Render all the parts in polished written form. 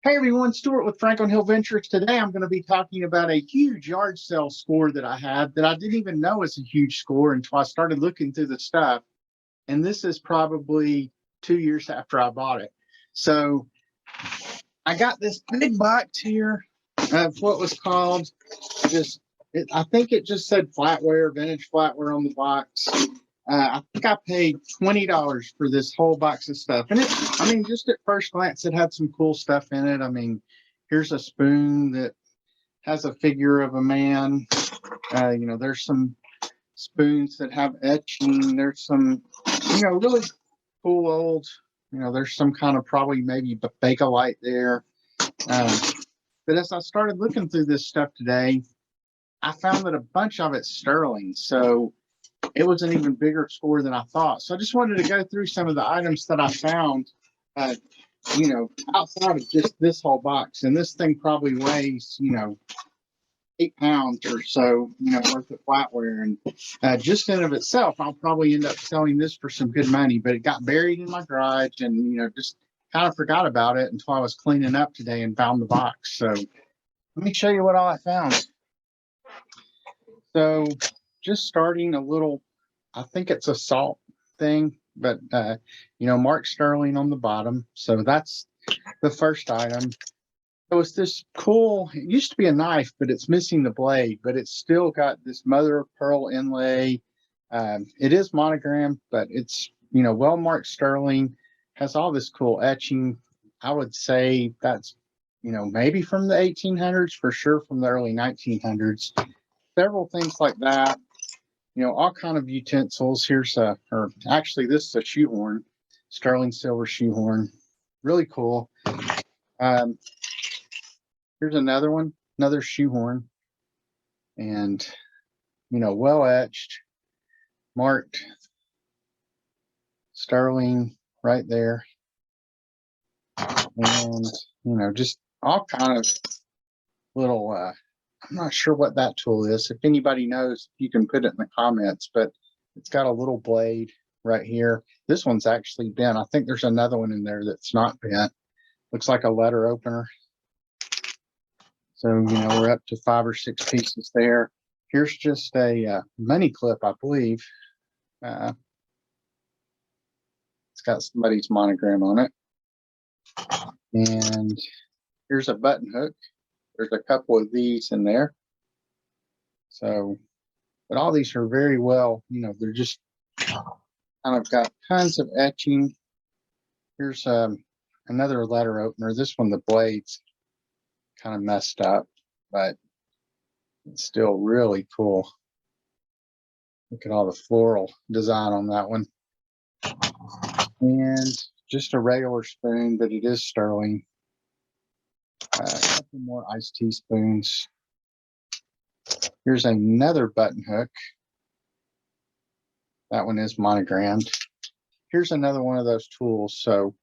Hey everyone, Stuart with Franklin Hill Ventures. Today I'm going to be talking about a huge yard sale score that I had that I didn't even know was a huge score until I started looking through the stuff. And this is probably 2 years after I bought it. So I got this big box here of what was called I think it just said flatware, vintage flatware on the box. I think I paid $20 for this whole box of stuff. And I mean, just at first glance, it had some cool stuff in it. I mean, here's a spoon that has a figure of a man. There's some spoons that have etching. There's some, really cool old, there's some kind of probably maybe Bakelite there. But as I started looking through this stuff today, I found that a bunch of it's sterling. So it was an even bigger score than I thought. So I just wanted to go through some of the items that I found, outside of just this whole box. And this thing probably weighs, 8 pounds or so, worth of flatware. And just in of itself, I'll probably end up selling this for some good money. But it got buried in my garage and, just kind of forgot about it until I was cleaning up today and found the box. So let me show you what all I found. So just starting a little, I think it's a salt thing, but, marked sterling on the bottom. So that's the first item. It was this cool, it used to be a knife, but it's missing the blade, but it's still got this mother of pearl inlay. It is monogrammed, but it's, well marked sterling, has all this cool etching. I would say that's, maybe from the 1800s, for sure from the early 1900s. Several things like that. All kind of utensils. Here's this is a shoehorn, sterling silver shoehorn. Really cool. Here's another one, another shoehorn. And, well etched, marked sterling right there. And, just all kind of little, I'm not sure what that tool is. If anybody knows, you can put it in the comments, but it's got a little blade right here. This one's actually bent. I think there's another one in there that's not bent. Looks like a letter opener. So, we're up to 5 or 6 pieces there. Here's just a money clip, I believe. It's got somebody's monogram on it. And here's a button hook. There's a couple of these in there. So, but all these are very well, they're just kind of got tons of etching. Here's another letter opener. This one, the blade's kind of messed up, but it's still really cool. Look at all the floral design on that one. And just a regular spoon, but it is sterling. A couple more iced tea spoons. Here's another button hook. That one is monogrammed. Here's another one of those tools. So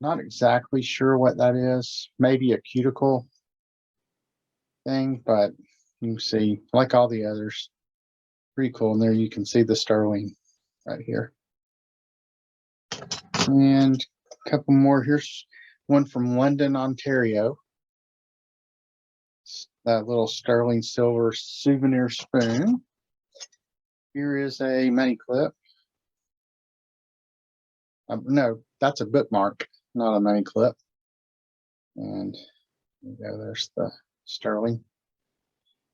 not exactly sure what that is. Maybe a cuticle thing, but you can see, like all the others, pretty cool. And there you can see the sterling right here. And a couple more. Here's one from London, Ontario. That little sterling silver souvenir spoon. Here is a money clip. No, that's a bookmark, not a money clip. And there's the sterling.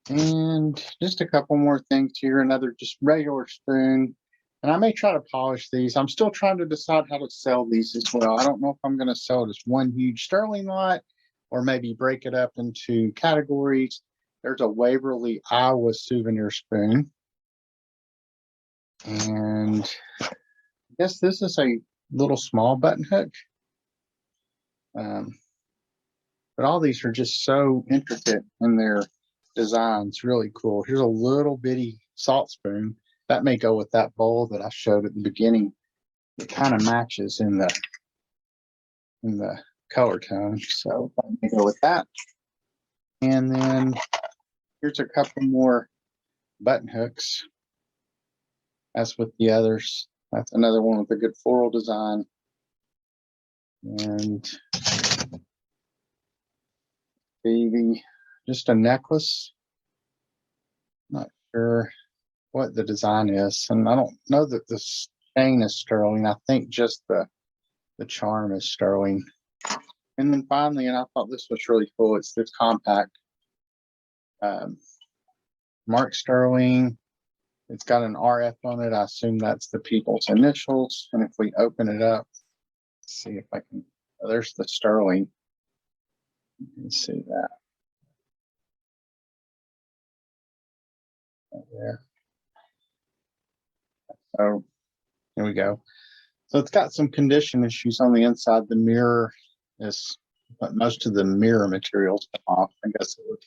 And just a couple more things here. Another just regular spoon. And I may try to polish these. I'm still trying to decide how to sell these as well. I don't know if I'm going to sell it as one huge sterling lot or maybe break it up into categories. There's a Waverly, Iowa souvenir spoon. And I guess this is a little small button hook. But all these are just so intricate in their designs. Really cool. Here's a little bitty salt spoon. That may go with that bowl that I showed at the beginning. It kind of matches in the color tone. So that may go with that. And then here's a couple more button hooks. As with the others. That's another one with a good floral design. And The just a necklace. Not sure what the design is, and I don't know that the chain is sterling. I think just the charm is sterling. And then finally, and I thought this was really cool, it's this compact um, Mark Sterling. It's got an RF on it. I assume that's the people's initials. And if we open it up, see if I can, oh, there's the Sterling. You can see that right there. So here we go. So it's got some condition issues on the inside. The mirror is, but most of the mirror materials come off. I guess it was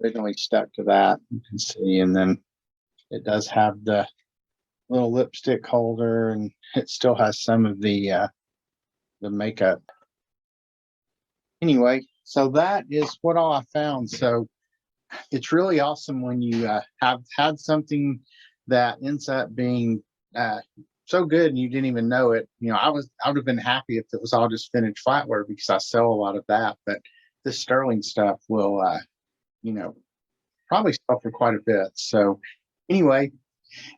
originally stuck to that. You can see, and then it does have the little lipstick holder, and it still has some of the makeup. Anyway, so that is what all I found. So it's really awesome when you have had something that ends up being so good and you didn't even know it. You know, I would have been happy if it was all just finished flatware because I sell a lot of that. But this sterling stuff will, you know, probably sell for quite a bit. So anyway,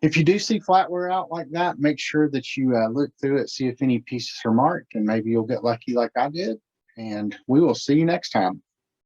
if you do see flatware out like that, make sure that you look through it, see if any pieces are marked, and maybe you'll get lucky like I did. And we will see you next time.